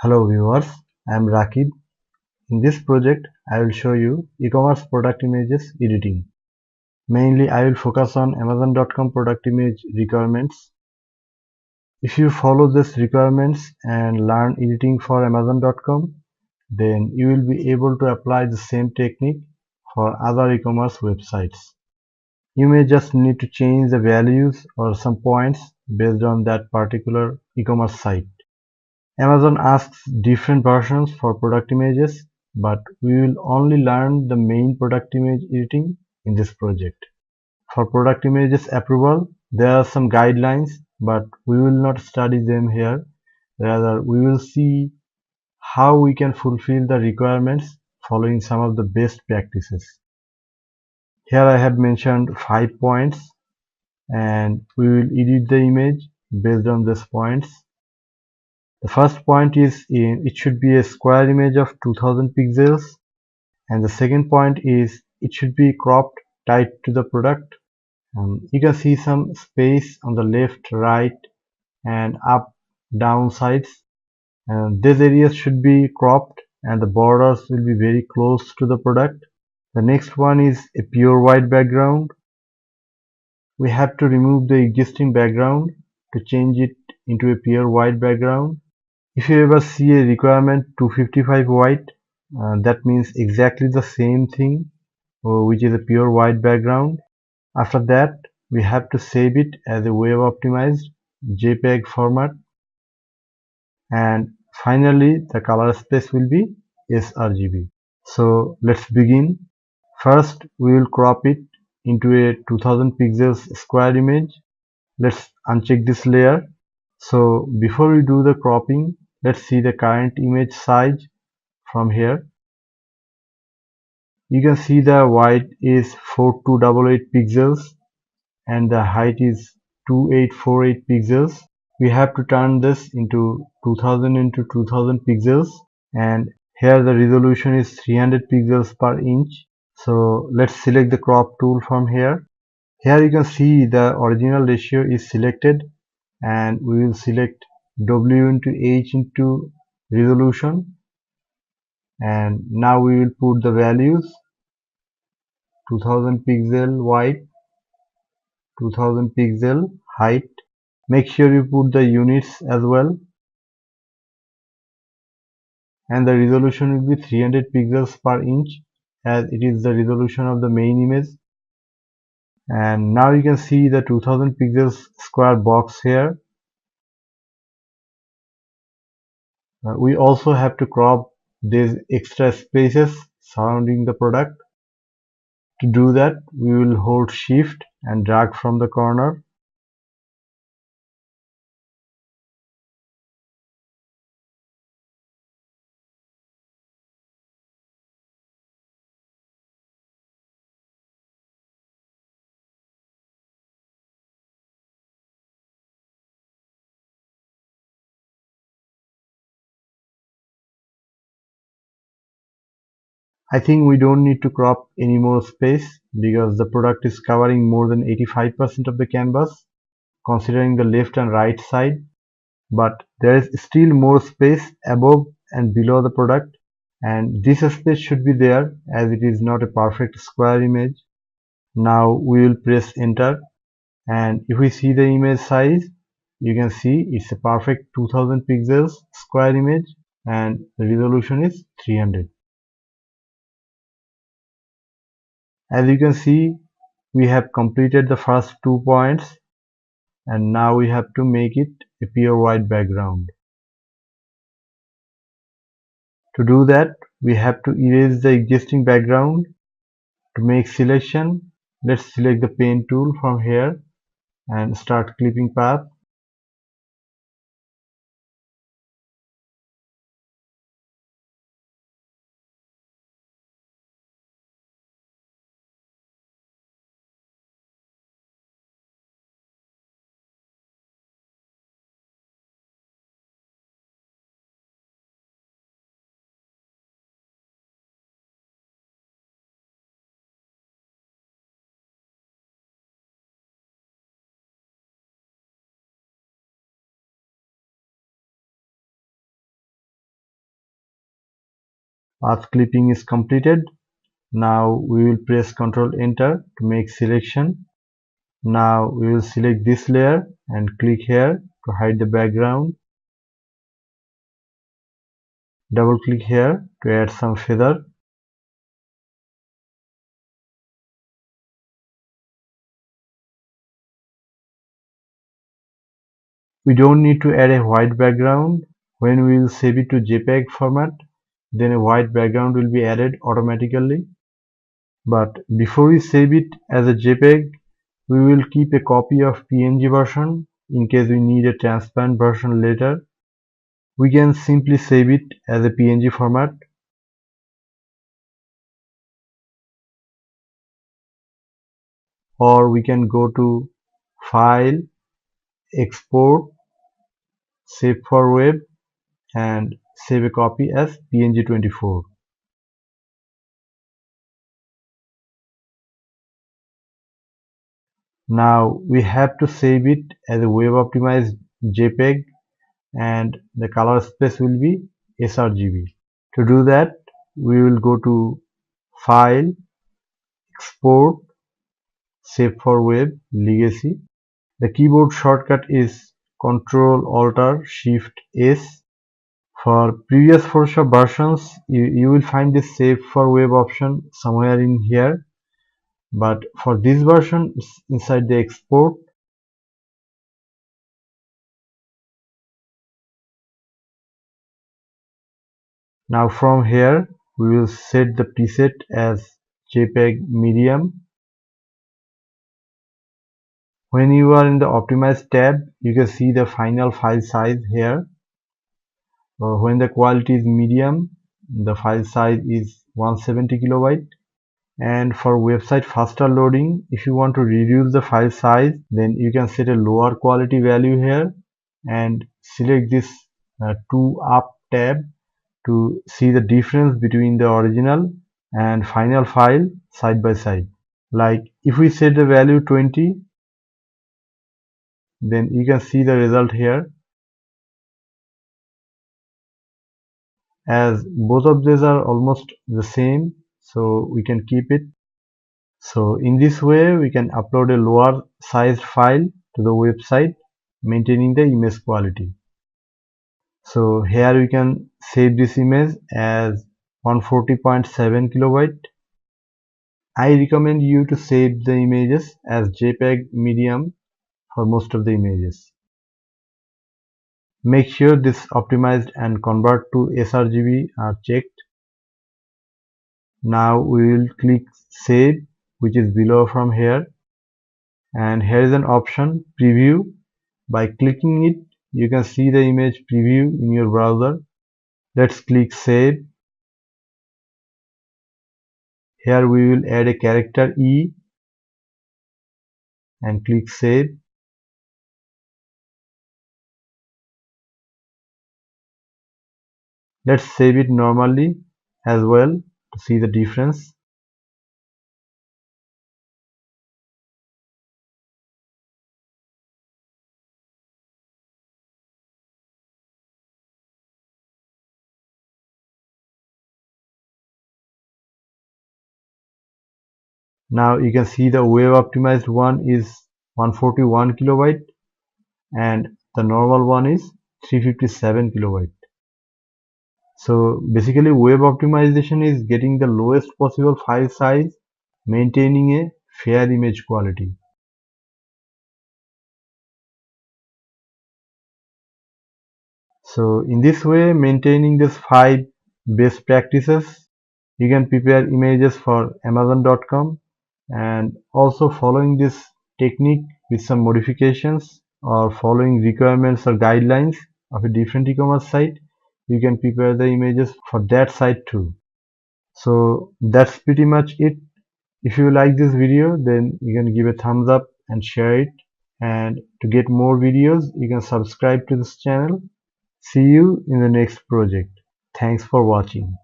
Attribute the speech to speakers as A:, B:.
A: Hello viewers, I am Rakib. In this project, I will show you e-commerce product images editing. Mainly, I will focus on Amazon.com product image requirements. If you follow these requirements and learn editing for Amazon.com, then you will be able to apply the same technique for other e-commerce websites. You may just need to change the values or some points based on that particular e-commerce site. Amazon asks different versions for product images, but we will only learn the main product image editing in this project. For product images approval, there are some guidelines, but we will not study them here. Rather, we will see how we can fulfill the requirements following some of the best practices. Here I have mentioned 5 points, and we will edit the image based on these points. The first point is it should be a square image of 2000 pixels, and the second point is it should be cropped tight to the product. You can see some space on the left, right, and up, down sides, and these areas should be cropped and the borders will be very close to the product. The next one is a pure white background. We have to remove the existing background to change it into a pure white background. If you ever see a requirement 255 white, that means exactly the same thing, which is a pure white background. After that, we have to save it as a web optimized JPEG format. And finally, the color space will be sRGB. So let's begin. First, we will crop it into a 2000 pixels square image. Let's uncheck this layer. So before we do the cropping, let's see the current image size from here. You can see the width is 4288 pixels and the height is 2848 pixels. We have to turn this into 2000 into 2000 pixels, and here the resolution is 300 pixels per inch. So let's select the crop tool from here. Here you can see the original ratio is selected, and we will select W into H into resolution, and now we will put the values 2000 pixel wide, 2000 pixel height. Make sure you put the units as well, and the resolution will be 300 pixels per inch as it is the resolution of the main image. And now you can see the 2000 pixels square box here. We also have to crop these extra spaces surrounding the product. To do that, we will hold shift and drag from the corner. I think we don't need to crop any more space because the product is covering more than 85% of the canvas, considering the left and right side. But there is still more space above and below the product, and this space should be there as it is not a perfect square image. Now we will press enter, and if we see the image size, you can see it's a perfect 2000 pixels square image and the resolution is 300. As you can see, we have completed the first 2 points, and now we have to make it a pure white background. To do that, we have to erase the existing background. To make selection, let's select the pen tool from here and start clipping path. Path clipping is completed. Now we will press Ctrl Enter to make selection. Now we will select this layer and click here to hide the background. Double click here to add some feather. We don't need to add a white background. When we will save it to JPEG format, then a white background will be added automatically. But before we save it as a JPEG, we will keep a copy of PNG version in case we need a transparent version later. We can simply save it as a PNG format. Or we can go to File, Export, Save for Web and save a copy as PNG24. Now we have to save it as a web optimized JPEG and the color space will be sRGB. To do that, we will go to File, Export, Save for Web, Legacy. The keyboard shortcut is Ctrl Alt Shift S. For previous Photoshop versions, you will find the Save for Web option somewhere in here. But for this version, it's inside the export. Now from here, we will set the preset as JPEG medium. When you are in the optimize tab, you can see the final file size here. When the quality is medium, the file size is 170 kilobyte. And for website faster loading, if you want to reduce the file size, then you can set a lower quality value here and select this 2 up tab to see the difference between the original and final file side by side. Like if we set the value 20, then you can see the result here. As both of these are almost the same, so we can keep it. So in this way, we can upload a lower sized file to the website, maintaining the image quality. So here we can save this image as 140.7 kilobyte. I recommend you to save the images as JPEG medium for most of the images. Make sure this optimized and convert to sRGB are checked. Now we will click save, which is below from here, and here is an option preview. By clicking it, you can see the image preview in your browser. Let's click save. Here we will add a character E and click save. Let's save it normally as well to see the difference. Now you can see the web optimized one is 141 kilobyte and the normal one is 357 kilobyte. So basically web optimization is getting the lowest possible file size, maintaining a fair image quality. So in this way, maintaining these 5 best practices, you can prepare images for Amazon.com, and also following this technique with some modifications or following requirements or guidelines of a different e-commerce site, you can prepare the images for that site too. So that's pretty much it. If you like this video, then you can give a thumbs up and share it. And to get more videos, you can subscribe to this channel. See you in the next project. Thanks for watching.